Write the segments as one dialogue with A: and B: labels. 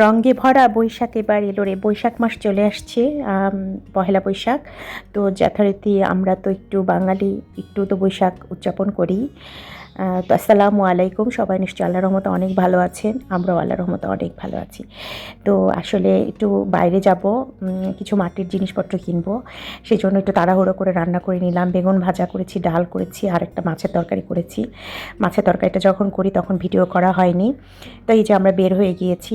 A: রঙে ভরা বৈশাখ এবার এলো রে। বৈশাখ মাস চলে আসছে, পহেলা বৈশাখ। তো যথারীতি আমরা তো একটু বাঙালি, একটু তো বৈশাখ উদযাপন করি। তো আসসালামু আলাইকুম, সবাই নিশ্চয়ই আল্লাহর রহমতে অনেক ভালো আছেন। আমরাও আল্লাহর রহমতে অনেক ভালো আছি। তো আসলে একটু বাইরে যাব, কিছু মাটির জিনিসপত্র কিনবো। সেই জন্য একটু তাড়াহুড়ো করে রান্না করে নিলাম। বেগুন ভাজা করেছি, ডাল করেছি, আর একটা মাছের তরকারি করেছি। মাছের তরকারিটা যখন করি তখন ভিডিও করা হয়নি। তো এই যে আমরা বের হয়ে গিয়েছি।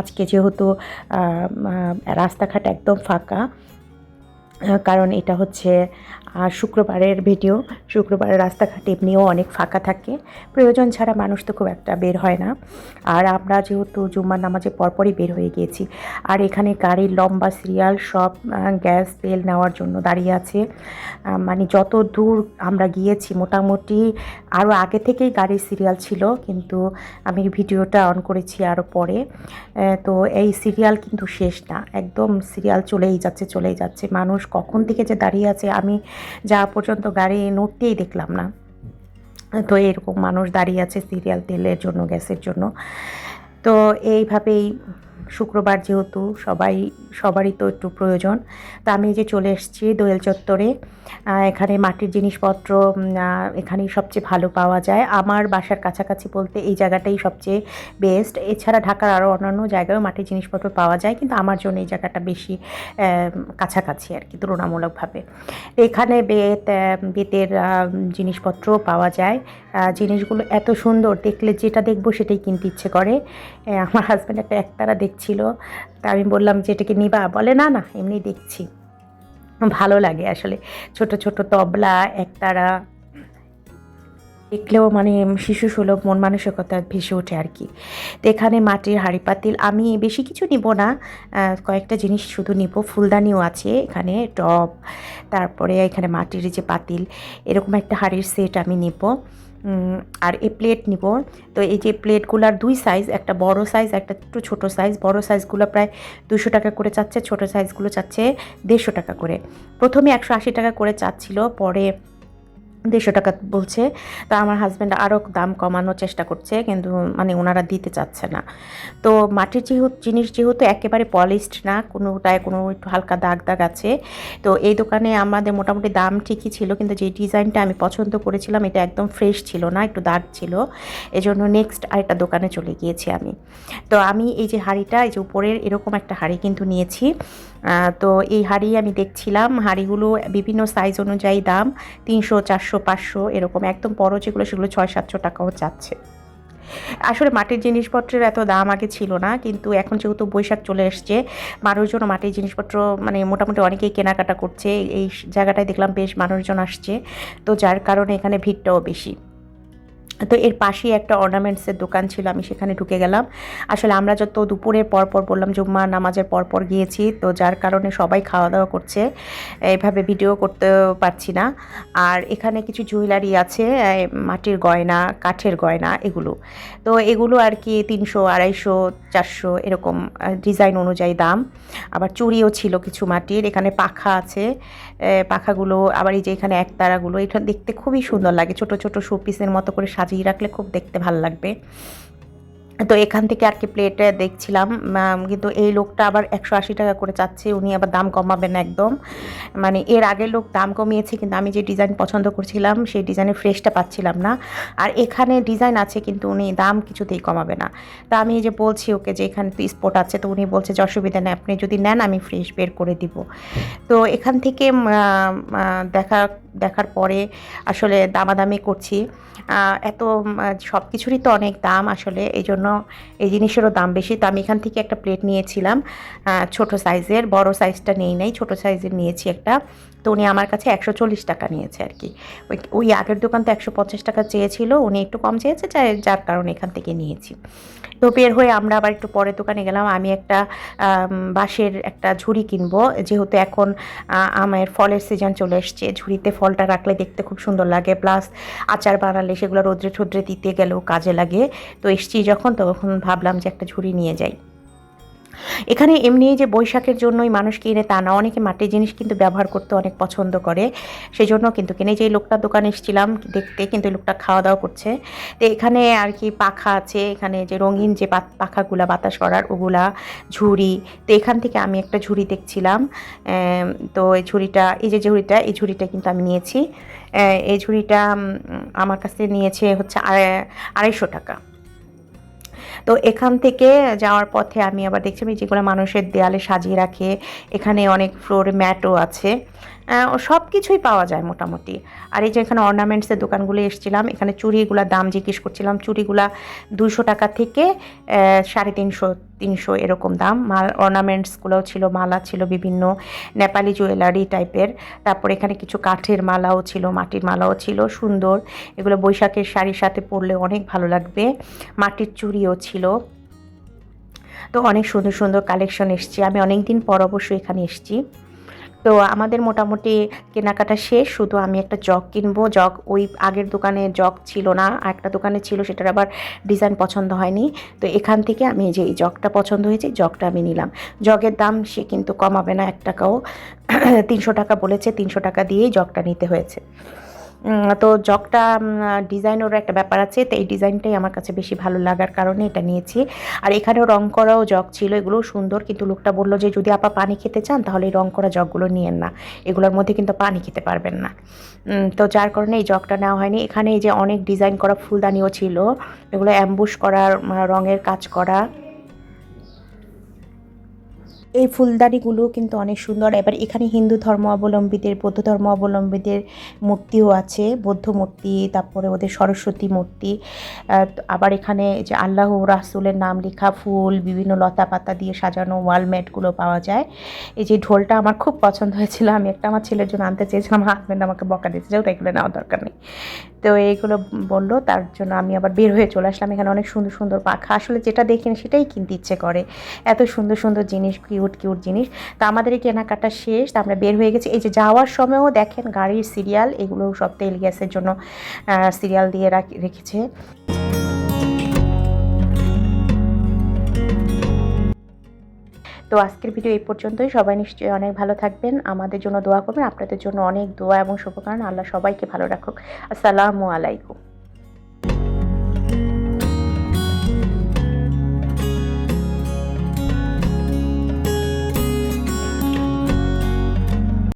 A: আজকে যেহেতু রাস্তাঘাট একদম ফাঁকা, কারণ এটা হচ্ছে শুক্রবারের ভিডিও। শুক্রবারের রাস্তাঘাট এমনিও অনেক ফাঁকা থাকে, প্রয়োজন ছাড়া মানুষ তো খুব একটা বের হয় না। আর আমরা যেহেতু জুম্মার নামাজে পরপরই বের হয়ে গিয়েছি। আর এখানে গাড়ির লম্বা সিরিয়াল, সব গ্যাস তেল নেওয়ার জন্য দাঁড়িয়ে আছে। মানে যত দূর আমরা গিয়েছি মোটামুটি আরও আগে থেকেই গাড়ির সিরিয়াল ছিল, কিন্তু আমি ভিডিওটা অন করেছি আরও পরে। তো এই সিরিয়াল কিন্তু শেষ না, একদম সিরিয়াল চলেই যাচ্ছে চলেই যাচ্ছে। মানুষ কখন থেকে যে দাঁড়িয়ে আছে, আমি যাওয়া পর্যন্ত গাড়ি নড়তেই দেখলাম না। তো এরকম মানুষ দাঁড়িয়ে আছে সিরিয়াল, তেলের জন্য, গ্যাসের জন্য। তো এইভাবেই শুক্রবার যেহেতু সবারই তো একটু প্রয়োজন। তা আমি যে চলে এসেছি দোয়েল চত্বরে। এখানে মাটির জিনিসপত্র এখানেই সবচেয়ে ভালো পাওয়া যায়। আমার বাসার কাছাকাছি বলতে এই জায়গাটাই সবচেয়ে বেস্ট। এছাড়া ঢাকার আরও অন্যান্য জায়গায়ও মাটির জিনিসপত্র পাওয়া যায়, কিন্তু আমার জন্য এই জায়গাটা বেশি কাছাকাছি আর কি, তুলনামূলকভাবে। এখানে বেতের জিনিসপত্রও পাওয়া যায়। জিনিসগুলো এত সুন্দর, দেখলে যেটা দেখবো সেটাই কিনতে ইচ্ছে করে। আমার হাজব্যান্ড একটা একতারা দেখছিল, তা আমি বললাম যে এটাকে নিবা, বলে না না এমনি দেখছি। ভালো লাগে আসলে, ছোট ছোট তবলা, একতারা দেখলেও মানে শিশু সুলভ মন মানসিকতা ভেসে ওঠে আর কি। তো এখানে মাটির হাঁড়ি পাতিল, আমি বেশি কিছু নিব না, কয়েকটা জিনিস শুধু নিব। ফুলদানিও আছে এখানে, টব, তারপরে এখানে মাটির যে পাতিল, এরকম একটা হাঁড়ির সেট আমি নিব। আর এই প্লেট নিব। তো এই যে প্লেটগুলার দুই সাইজ, একটা বড় সাইজ, একটা একটু ছোটো সাইজ। বড় সাইজগুলো প্রায় 200 টাকা করে চাচ্ছে, ছোটো সাইজগুলো চাচ্ছে 150 টাকা করে। প্রথমে 180 টাকা করে চাচ্ছিল, পরে 150 টাকা বলছে। তা আমার হাজব্যান্ড আরও দাম কমানোর চেষ্টা করছে, কিন্তু মানে ওনারা দিতে চাচ্ছে না। তো মাটির জিনিস যেহেতু একেবারে পলিশড না, কোনোটায় কোনো একটু হালকা দাগ দাগ আছে। তো এই দোকানে আমাদের মোটামুটি দাম ঠিকই ছিল, কিন্তু যে ডিজাইনটা আমি পছন্দ করেছিলাম এটা একদম ফ্রেশ ছিল না, একটু দাগ ছিল। এজন্য নেক্সট আরেকটা দোকানে চলে গিয়েছি আমি। তো আমি এই যে হাঁড়িটা, এই যে উপরের এরকম একটা হাঁড়ি কিন্তু নিয়েছি। তো এই হাঁড়ি আমি দেখছিলাম, হাঁড়িগুলো বিভিন্ন সাইজ অনুযায়ী দাম 300, 400, 500 এরকম। একদম বড় যেগুলো সেগুলো 600-700 টাকাও চাচ্ছে। আসলে মাটির জিনিসপত্রের এত দাম আগে ছিল না, কিন্তু এখন যেহেতু বৈশাখ চলে এসছে, মানুষজন মাটির জিনিসপত্র মানে মোটামুটি অনেকেই কেনাকাটা করছে। এই জায়গাটায় দেখলাম বেশ মানুষজন আসছে, তো যার কারণে এখানে ভিড়টাও বেশি। তো এর পাশেই একটা অর্নামেন্টসের দোকান ছিল, আমি সেখানে ঢুকে গেলাম। আসলে আমরা যত দুপুরের পরপর বললাম, জুম্মা নামাজের পরপর গিয়েছি, তো যার কারণে সবাই খাওয়া দাওয়া করছে, এইভাবে ভিডিও করতে পারছি না। আর এখানে কিছু জুয়েলারি আছে, মাটির গয়না, কাঠের গয়না, এগুলো। তো এগুলো আর কি 300, 250, 400 এরকম ডিজাইন অনুযায়ী দাম। আবার চুড়িও ছিল কিছু মাটির, এখানে পাখা আছে। পাখাগুলো আবার এই যে এখানে একতারাগুলো, এটা দেখতে খুবই সুন্দর লাগে, ছোট ছোট শোপিসের মতো করে সাজিয়ে রাখলে খুব দেখতে ভালো লাগবে। তো এখান থেকে আর কি প্লেটে দেখছিলাম, কিন্তু এই লোকটা আবার 180 টাকা করে চাচ্ছে, উনি আবার দাম কমাবেন একদম। মানে এর আগের লোক দাম কমিয়েছে, কিন্তু আমি যে ডিজাইন পছন্দ করছিলাম সেই ডিজাইনের ফ্রেশটা পাচ্ছিলাম না। আর এখানে ডিজাইন আছে, কিন্তু উনি দাম কিছুতেই কমাবে না। তা আমি এই যে বলছি ওকে যে এখানে তো স্পট আছে, তো উনি বলছে যে অসুবিধা নেই, আপনি যদি নেন আমি ফ্রেশ বের করে দিব। তো এখান থেকে দেখার পরে আসলে দামাদামি করছি। এত সব কিছুরই তো অনেক দাম আসলে, এই জন্য এই জিনিসেরও দাম বেশি। তো আমি এখান থেকে একটা প্লেট নিয়েছিলাম ছোট সাইজের, বড় সাইজটা নেই নাই, ছোট সাইজের নিয়েছি একটা। তো উনি আমার কাছে 140 টাকা নিয়েছে আর কি। ওই আগের দোকান তো 150 টাকা চেয়েছিল, উনি একটু কম চেয়েছে, যার কারণে এখান থেকে নিয়েছি। তো বের হয়ে আমরা আবার একটু পরে দোকানে গেলাম। আমি একটা বাঁশের একটা ঝুড়ি কিনবো, যেহেতু এখন আমের ফলের সিজন চলে এসছে। ঝুড়িতে ফলটা রাখলে দেখতে খুব সুন্দর লাগে, প্লাস আচার বানালে সেগুলো রোদ্রে ঠোদ্রে দিতে গেলেও কাজে লাগে। তো এসছি যখন, তখন ভাবলাম যে একটা ঝুড়ি নিয়ে যাই। এখানে এমনি যে বৈশাখের জন্যই মানুষ কিনে তা না, অনেকে মাটির জিনিস কিন্তু ব্যবহার করতে অনেক পছন্দ করে, সেই জন্য কিন্তু কিনে। যে লোকটার দোকানে এসেছিলাম দেখতে, কিন্তু এই লোকটা খাওয়া দাওয়া করছে। তো এখানে আর কি পাখা আছে, এখানে যে রঙিন যে পাখাগুলা বাতাস করার ওগুলা, ঝুড়ি। তো এখান থেকে আমি একটা ঝুড়ি দেখছিলাম। তো এই ঝুড়িটা, এই ঝুড়িটা কিন্তু আমি নিয়েছি। এই ঝুড়িটা আমার কাছে নিয়েছে হচ্ছে 250 টাকা। তো এখান থেকে যাওয়ার পথে আমি আবার দেখছি যেগুলো মানুষের দেয়ালে সাজিয়ে রাখে, এখানে অনেক ফ্লোরে ম্যাটও আছে, সব কিছুই পাওয়া যায় মোটামুটি। আর এই যে এখানে অর্নামেন্টসের দোকানগুলো এসেছিলাম, এখানে চুড়িগুলার দাম জিজ্ঞেস করছিলাম। চুড়িগুলা 200 টাকা থেকে 350-300 এরকম দাম। অর্নামেন্টসগুলোও ছিল, মালা ছিল বিভিন্ন নেপালি জুয়েলারি টাইপের। তারপর এখানে কিছু কাঠের মালাও ছিল, মাটির মালাও ছিল, সুন্দর। এগুলো বৈশাখের শাড়ির সাথে পরলে অনেক ভালো লাগবে। মাটির চুড়িও ছিল। তো অনেক সুন্দর সুন্দর কালেকশন এসছে। আমি অনেক দিন পর অবশ্যই এখানে এসেছি। তো আমাদের মোটামুটি কেনাকাটা শেষ। শুধু আমি একটা জগ কিনবো। জগ ওই আগের দোকানে জগ ছিল না, একটা দোকানে ছিল, সেটার আবার ডিজাইন পছন্দ হয়নি। তো এখান থেকে আমি যে এই জগটা পছন্দ হয়েছে, জগটা আমি নিলাম। জগের দাম সে কিন্তু কমাবে না 1 টাকাও। 300 টাকা বলেছে, 300 টাকা দিয়েই জগটা নিতে হয়েছে। তো জগটা ডিজাইনেরও একটা ব্যাপার আছে, তো এই ডিজাইনটাই আমার কাছে বেশি ভালো লাগার কারণে এটা নিয়েছি। আর এখানেও রং করাও জগ ছিল, এগুলোও সুন্দর। কিন্তু লোকটা বললো যে যদি আপা পানি খেতে চান তাহলে এই রং করা জগগুলো নিয়েন না, এগুলোর মধ্যে কিন্তু পানি খেতে পারবেন না। তো যার কারণে এই জগটা নেওয়া হয়নি। এখানে এই যে অনেক ডিজাইন করা ফুলদানিও ছিল, এগুলো অ্যাম্বুশ করার, রঙের কাজ করা। এই ফুলদানিগুলো কিন্তু অনেক সুন্দর। এবার এখানে হিন্দু ধর্মাবলম্বীদের, বৌদ্ধ ধর্মাবলম্বীদের মূর্তিও আছে, বৌদ্ধ মূর্তি, তারপরে ওদের সরস্বতী মূর্তি। আবার এখানে যে আল্লাহ রাসুলের নাম লেখা ফুল, বিভিন্ন লতা পাতা দিয়ে সাজানো ওয়ালমেটগুলো পাওয়া যায়। এই যে ঢোলটা আমার খুব পছন্দ হয়েছিল, আমি একটা আমার ছেলের জন্য আনতে চেয়েছিলাম, হাজব্যান্ড আমাকে বকা দিতে যাও, তাই এগুলো নেওয়ার দরকার নেই। তো এইগুলো বললো, তার জন্য আমি আবার বের হয়ে চলে আসলাম। এখানে অনেক সুন্দর সুন্দর পাখা, আসলে যেটা দেখেন সেটাই কিনতে ইচ্ছে করে, এত সুন্দর সুন্দর জিনিস, কিউট কিউট জিনিস। তা আমাদের এই কেনাকাটা শেষ, তা আমরা বের হয়ে গেছি। এই যে যাওয়ার সময়ও দেখেন গাড়ির সিরিয়াল, এগুলো সব তেল গ্যাসের জন্য সিরিয়াল দিয়ে রেখেছে। তো আজকের ভিডিও এই পর্যন্তই। সবাই নিশ্চয়ই অনেক ভালো থাকবেন, আমাদের জন্য দোয়া করবেন। আপনাদের জন্য অনেক দোয়া এবং শুভকামনা। আল্লাহ সবাইকে ভালো রাখুক। আসসালামু আলাইকুম।